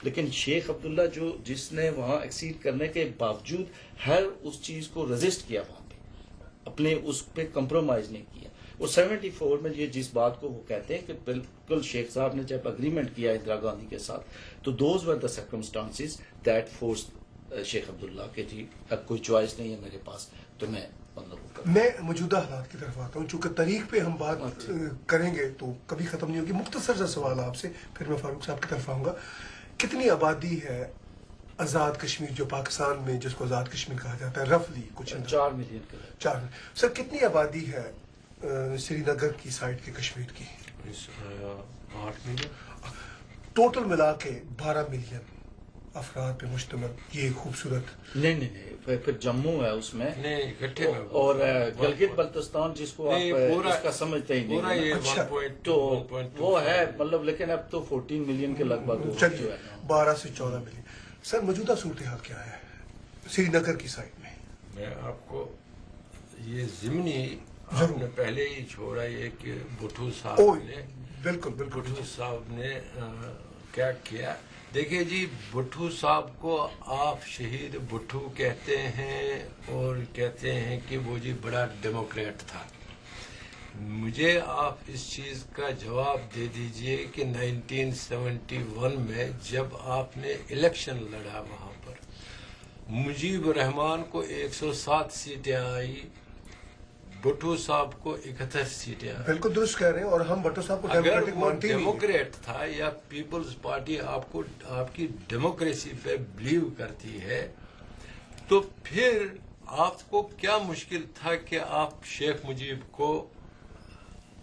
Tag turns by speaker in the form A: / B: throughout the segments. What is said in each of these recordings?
A: لیکن شیخ عبداللہ جس نے وہاں ایکسیڈ کرنے کے باوجود ہر اس چیز کو ریزسٹ کیا وہاں پہ، اپنے اس پہ کمپرومائز نہیں کیا. وہ 74 میں یہ جس بات کو وہ کہتے ہیں کہ بالکل شیخ صاحب نے جب اگریمنٹ کیا اندرا گاندھی کے ساتھ تو those were the circumstances that force شیخ عبداللہ کہ جی اب کوئی چوائس نہیں ہے میرے پاس تو میں
B: میں موجودہ حالات کی طرف آتا ہوں. چونکہ تاریخ پہ ہم بات کریں گے تو کبھی ختم نہیں ہوگی. مختصر سا سوال آپ سے، پھر میں فاروق صاحب کی طرف آؤں گا. کتنی آبادی ہے آزاد کشمیر جو پاکستان میں جس کو آزاد کشمیر کہا جاتا ہے رفلی کچھ
A: 4 ملین کے
B: 4 ملین. سر کتنی آبادی ہے سری نگر کی سائڈ کی کشمیر کی؟
A: 8 ملین
B: ٹوٹل ملا کے 12 ملین افراد پہ مشتمل یہ خوبصورت.
A: نہیں پھر جموں ہے اس میں اور گلگت بلتستان جس کو آپ اس کا سمجھتے ہی نہیں تو وہ ہے مطلب، لیکن اب تو 14 ملین کے لگ بھگ
B: 12 سے 14 ملین. سر موجودہ صورتحال کیا ہے سری نگر کی سائڈ میں؟
C: میں آپ کو یہ ضمنی آپ نے پہلے ہی چھوڑا یہ کہ بھٹو صاحب نے
B: بالکل
C: بھٹو صاحب نے کیا کیا. دیکھیے جی، بھٹو صاحب کو آپ شہید بھٹو کہتے ہیں اور کہتے ہیں کہ وہ جی بڑا ڈیموکریٹ تھا. مجھے آپ اس چیز کا جواب دے دیجئے کہ 1971 میں جب آپ نے الیکشن لڑا وہاں پر مجیب الرحمان کو 107 سیٹیں آئی، بھٹو صاحب کو 71 سیٹیں آئی.
B: بالکل درست کہہ رہے ہیں. اور ہم بھٹو صاحب کو
C: اگر وہ ڈیموکریٹ تھا یا پیپلز پارٹی آپ کی ڈیموکریسی پہ بلیو کرتی ہے تو پھر آپ کو کیا مشکل تھا کہ آپ شیخ مجیب کو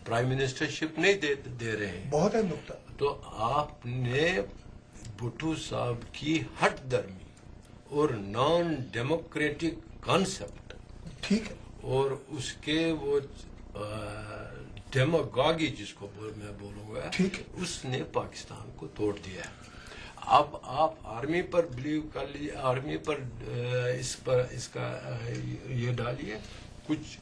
C: پرائم منسٹر شپ نہیں دے رہے ہیں؟
B: بہت اہم نقطہ.
C: تو آپ نے بھٹو صاحب کی ہٹ درمی اور نان ڈیموکریٹک کانسیپٹ
B: ٹھیک ہے
C: اور اس کے وہ ڈیموگاگی جس کو میں بولوں گا
B: ٹھیک ہے،
C: اس نے پاکستان کو توڑ دیا. اب آپ آرمی پر بلیو کر لیجیے، آرمی پر اس کا یہ ڈالیے. کچھ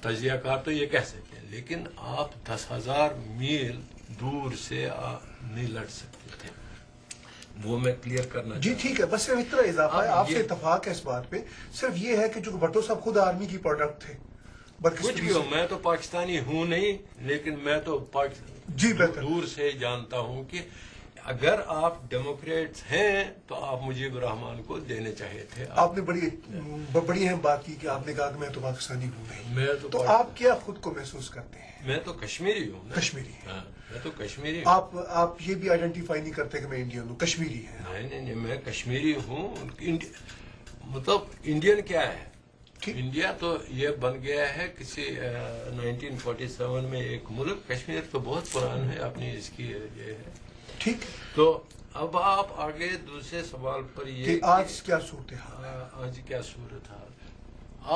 C: تجزیہ کار تو یہ کہہ سکتے ہیں، لیکن آپ 10,000 میل دور سے نہیں لڑ سکتے تھے. وہ میں کلیئر کرنا
B: جی ٹھیک ہے. بس صرف اتنا اضافہ ہے، آپ سے اتفاق ہے اس بات پہ. صرف یہ ہے کہ جو بھٹو صاحب خود آرمی کی پروڈکٹ تھے.
C: کچھ بھی ہو، میں تو پاکستانی ہوں نہیں، لیکن میں تو
B: جی بہتر
C: دور سے جانتا ہوں کہ اگر آپ ڈیموکریٹ ہیں تو آپ مجیب الرحمان کو دینے چاہیے تھے.
B: آپ نے بڑی اہم بات کی کہ آپ نے کہا کہ میں تو پاکستانی ہوں نہیں. تو آپ کیا خود کو محسوس کرتے ہیں؟
C: میں تو کشمیری ہوں.
B: کشمیری؟
C: میں تو کشمیری ہوں.
B: آپ یہ بھی آئیڈینٹیفائی نہیں کرتے کہ میں انڈین ہوں، کشمیری ہے؟
C: نہیں میں کشمیری ہوں. مطلب انڈین کیا ہے؟ انڈیا تو یہ بن گیا ہے کسی 1947 میں ایک ملک. کشمیر تو بہت پرانا ہے اپنی اس کی یہ ہے.
B: ٹھیک.
C: تو اب آپ آگے دوسرے سوال پر یہ
B: آج کیا صورت ہے؟
C: آج کیا صورت ہے؟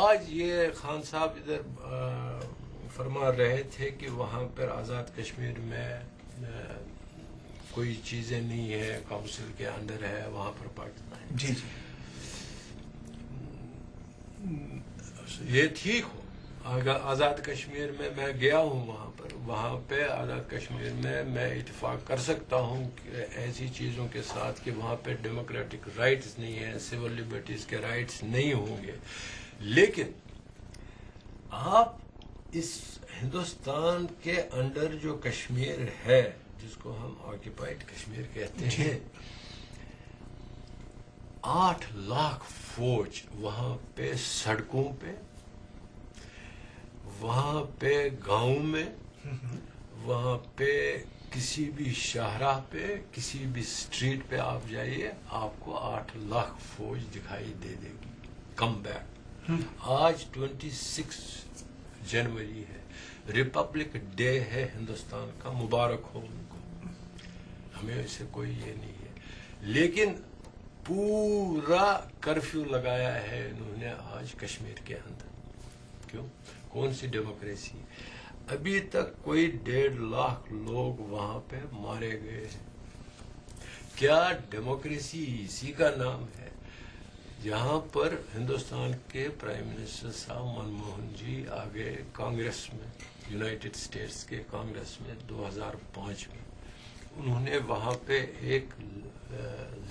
C: آج یہ خان صاحب ادھر فرما رہے تھے کہ وہاں پر آزاد کشمیر میں کوئی چیزیں نہیں ہے، کونسل کے انڈر ہے وہاں پر پاکستان.
B: جی
C: یہ ٹھیک ہو. آزاد کشمیر میں میں گیا ہوں وہاں پہ آزاد کشمیر میں میں اتفاق کر سکتا ہوں کہ ایسی چیزوں کے ساتھ کہ وہاں پہ ڈیموکریٹک رائٹس نہیں ہیں، سول لبرٹیز کے رائٹس نہیں ہوں گے. لیکن آپ اس ہندوستان کے انڈر جو کشمیر ہے جس کو ہم آکیپائڈ کشمیر کہتے ہیں، 8 لاکھ فوج وہاں پہ سڑکوں پہ، وہاں پہ گاؤں میں، وہاں پہ کسی بھی شاہراہ پہ، کسی بھی اسٹریٹ پہ آپ جائیے آپ کو 8 لاکھ فوج دکھائی دے گی. Come back. آج 26 جنوری ہے، ریپبلک ڈے ہے ہندوستان کا، مبارک ہو ان کو، ہمیں اسے کوئی یہ نہیں ہے. لیکن پورا کرفیو لگایا ہے انہوں نے آج کشمیر کے اندر. کیوں؟ کون سی ڈیموکریسی؟ ابھی تک کوئی 1.5 لاکھ لوگ وہاں پہ مارے گئے ہیں. کیا ڈیموکریسی اسی کا نام ہے؟ یہاں پر ہندوستان کے پرائم منسٹر صاحب منموہن جی آگے کانگریس میں، یونائٹڈ اسٹیٹس کے کانگریس میں 2005 میں انہوں نے وہاں پہ ایک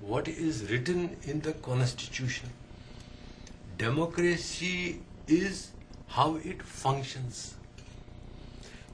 C: what is written in the constitution. Democracy is how it functions.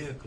C: 1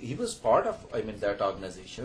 A: he was part of that organization,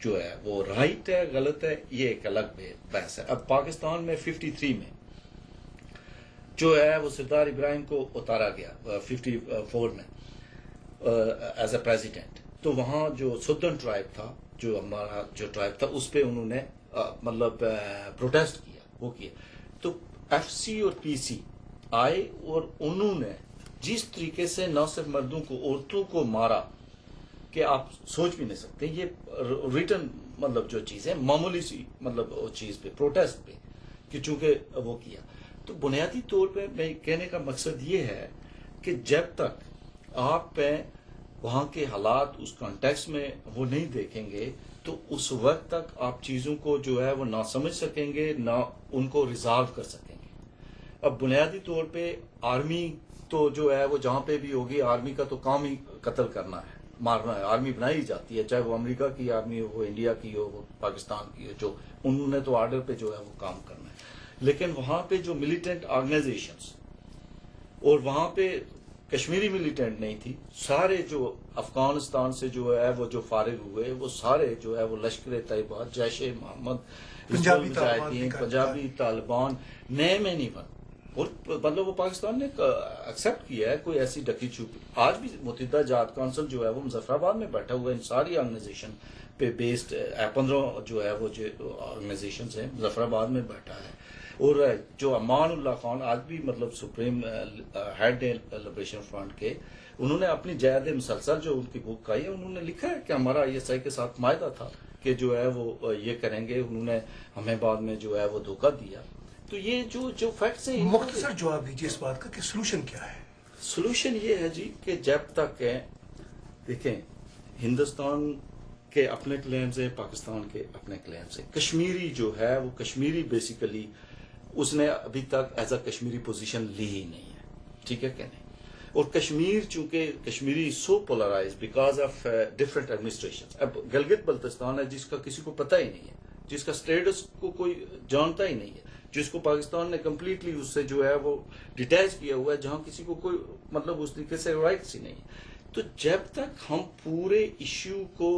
A: جو ہے وہ رائٹ ہے غلط ہے یہ ایک الگ بحث ہے. اب پاکستان میں 53 میں جو ہے وہ سردار ابراہیم کو اتارا گیا 54 میں ایز اے پریزیڈنٹ. تو وہاں جو سدرن ٹرائب تھا جو ہمارا جو ٹرائب تھا اس پہ انہوں نے مطلب پروٹیسٹ کیا وہ کیا. تو ایف سی اور پی سی آئے اور انہوں نے جس طریقے سے نہ صرف مردوں کو عورتوں کو مارا کہ آپ سوچ بھی نہیں سکتے. یہ ریٹن مطلب جو چیز ہے معمولی سی مطلب چیز پہ پروٹیسٹ پہ کہ چونکہ وہ کیا. تو بنیادی طور پہ میں کہنے کا مقصد یہ ہے کہ جب تک آپ پہ وہاں کے حالات اس کانٹیکس میں وہ نہیں دیکھیں گے تو اس وقت تک آپ چیزوں کو جو ہے وہ نہ سمجھ سکیں گے نہ ان کو ریزالو کر سکیں گے. اب بنیادی طور پہ آرمی تو جو ہے وہ جہاں پہ بھی ہوگی آرمی کا تو کام ہی قتل کرنا ہے مارنا ہے. آرمی بنائی جاتی ہے چاہے وہ امریکہ کی آرمی ہو وہ انڈیا کی ہو وہ پاکستان کی ہو جو انہوں نے تو آرڈر پہ جو ہے وہ کام کرنا ہے. لیکن وہاں پہ جو ملیٹنٹ آرگنائزیشنز اور وہاں پہ کشمیری ملیٹنٹ نہیں تھی سارے جو افغانستان سے جو ہے وہ جو فارغ ہوئے وہ سارے جو ہے وہ لشکر طیبہ جیش محمد پنجابی طالبان نئے میں نہیں بن اور مطلب وہ پاکستان نے ایکسپٹ کیا ہے کوئی ایسی ڈکی چھپی. آج بھی متحدہ جہاد کونسل جو ہے وہ مظفر آباد میں بیٹھا ہوا ہے ان ساری آرگنائزیشن پہ بیسڈ 15 جو ہے وہ جو آرگنائزیشنز ہیں مظفر آباد میں بیٹھا ہے. اور جو امان اللہ خان آج بھی مطلب سپریم ہیڈ لبریشن فرنٹ کے انہوں نے اپنی جہاد مسلسل جو ان کی بک آئی ہے انہوں نے لکھا ہے کہ ہمارا ISI کے ساتھ معاہدہ تھا کہ جو ہے وہ یہ کریں گے. انہوں نے ہمیں بعد میں جو ہے وہ دھوکہ دیا. تو یہ جو فیکٹس ہیں
B: مختصر جواب دیجیے اس بات کا کہ سلوشن کیا ہے.
A: سلوشن یہ ہے جی کہ جب تک دیکھیں ہندوستان کے اپنے کلیمز ہیں پاکستان کے اپنے کلیمز ہیں. کشمیری جو ہے وہ کشمیری بیسیکلی اس نے ابھی تک ایز اے کشمیری پوزیشن لی ہی نہیں ہے. ٹھیک ہے کہ نہیں. اور کشمیر چونکہ Kashmiri so polarised because of different administration. اب گلگت بلتستان ہے جس کا کسی کو پتہ ہی نہیں ہے جس کا اسٹیٹس کو کوئی جانتا ہی نہیں ہے جس کو پاکستان نے کمپلیٹلی اس سے جو ہے وہ ڈیٹیچ کیا ہوا ہے جہاں کسی کو کوئی مطلب اس طریقے سے رائٹس ہی نہیں ہے. تو جب تک ہم پورے ایشو کو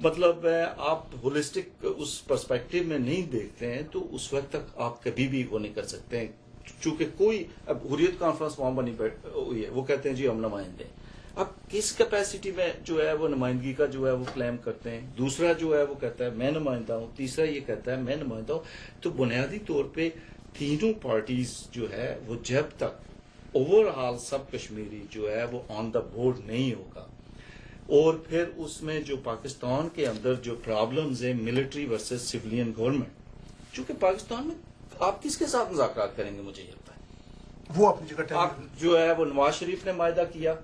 A: مطلب آپ ہولسٹک اس پرسپیکٹو میں نہیں دیکھتے ہیں تو اس وقت تک آپ کبھی بھی وہ نہیں کر سکتے ہیں. چونکہ کوئی اب حریت کانفرنس وہاں بنی ہوئی ہے وہ کہتے ہیں جی ہم نمائندے. اب کس کیپیسٹی میں جو ہے وہ نمائندگی کا جو ہے وہ کلیم کرتے ہیں. دوسرا جو ہے وہ کہتا ہے میں نمائندہ ہوں. تیسرا یہ کہتا ہے میں نمائندہ ہوں. تو بنیادی طور پہ تینوں پارٹیز جو ہے وہ جب تک اوور آل سب کشمیری جو ہے وہ آن دا بورڈ نہیں ہوگا اور پھر اس میں جو پاکستان کے اندر جو پرابلمز ہیں ملٹری ورسز سویلین گورنمنٹ چونکہ پاکستان میں آپ کس کے ساتھ مذاکرات کریں گے مجھے یہ بتائیں.
B: وہ اپنی جگہ
A: آپ جو ہے وہ نواز شریف نے معاہدہ کیا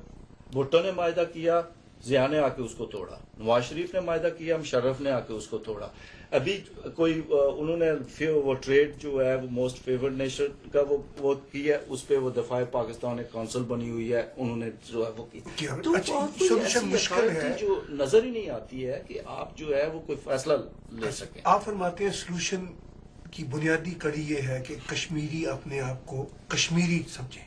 A: بھٹو نے معاہدہ کیا ضیاء نے آ کے اس کو توڑا. نواز شریف نے معاہدہ کیا مشرف نے آ کے اس کو توڑا. ابھی کوئی انہوں نے وہ ٹریڈ جو ہے وہ موسٹ فیورڈ نیشن کا وہ کیا اس پہ وہ دفاع پاکستان ایک کونسل بنی ہوئی ہے انہوں نے جو ہے وہ کیا. تو
B: سولوشن مشکل ہے
A: جو نظر ہی نہیں آتی ہے کہ آپ جو ہے وہ کوئی فیصلہ لے سکیں.
B: آپ فرماتے ہیں سولوشن کی بنیادی کڑی یہ ہے کہ کشمیری اپنے آپ کو کشمیری سمجھیں.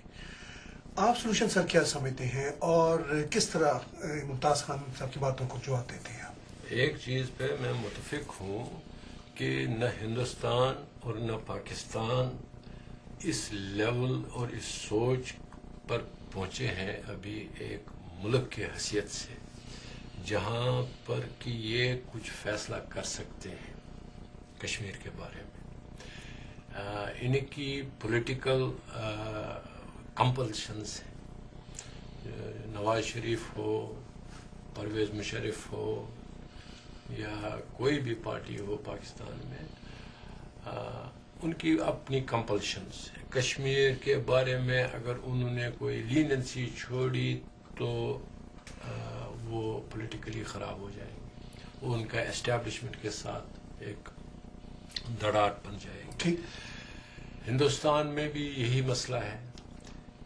B: آپ سولوشن سر کیا سمجھتے ہیں اور کس طرح ممتاز خان صاحب کی باتوں کو جواب دیتے ہیں.
C: ایک چیز پہ میں متفق ہوں کہ نہ ہندوستان اور نہ پاکستان اس لیول اور اس سوچ پر پہنچے ہیں ابھی ایک ملک کی حیثیت سے جہاں پر کہ یہ کچھ فیصلہ کر سکتے ہیں کشمیر کے بارے میں. ان کی پولیٹیکل کمپلشنز ہیں. نواز شریف ہو پرویز مشرف ہو یا کوئی بھی پارٹی ہو پاکستان میں ان کی اپنی کمپلشنز ہیں. کشمیر کے بارے میں اگر انہوں نے کوئی لیننسی چھوڑی تو وہ پولیٹیکلی خراب ہو جائیں گے. وہ ان کا اسٹیبلشمنٹ کے ساتھ ایک دڑاٹ بن جائے گی. ہندوستان میں بھی یہی مسئلہ ہے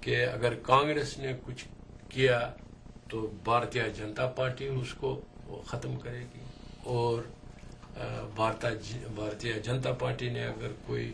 C: کہ اگر کانگریس نے کچھ کیا تو بھارتیہ جنتا پارٹی اس کو ختم کرے گی اور بھارتیہ جنتا پارٹی نے اگر کوئی